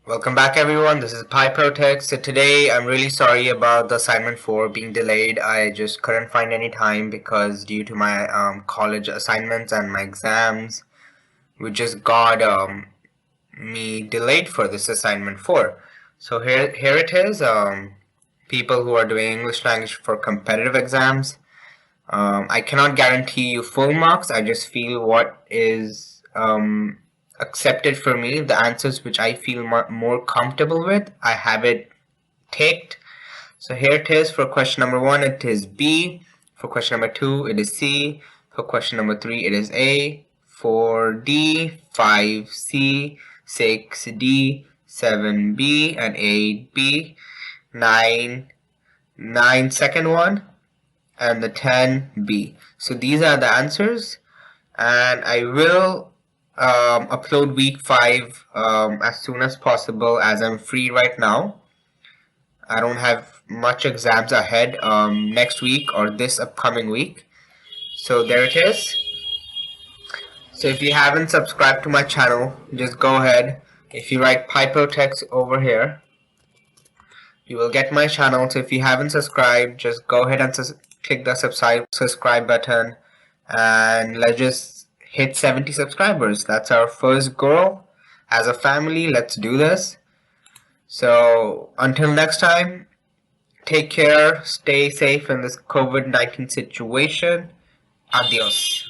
Welcome back everyone, this is PyProTech. So today I'm really sorry about the assignment 4 being delayed. I just couldn't find any time because due to my college assignments and my exams, we just got me delayed for this assignment 4. So here it is, people who are doing English language for competitive exams. I cannot guarantee you full marks, I just feel what is accepted for me, the answers which I feel more comfortable with, I have it ticked. So here it is. For question number 1 it is B, for question number 2 it is C, for question number 3 it is A, 4 D, 5 C, 6 D, 7 B, and 8 B, 9 second one, and the 10 B. So these are the answers, and I will upload week 5 as soon as possible as I'm free right now. I don't have much exams ahead next week or this upcoming week. So there it is. So if you haven't subscribed to my channel, just go ahead. If you write PyProTech over here, you will get my channel. So if you haven't subscribed, just go ahead and click the subscribe button, and let's just hit 70 subscribers. That's our first goal as a family. Let's do this. So until next time, take care, stay safe in this COVID-19 situation. Adios.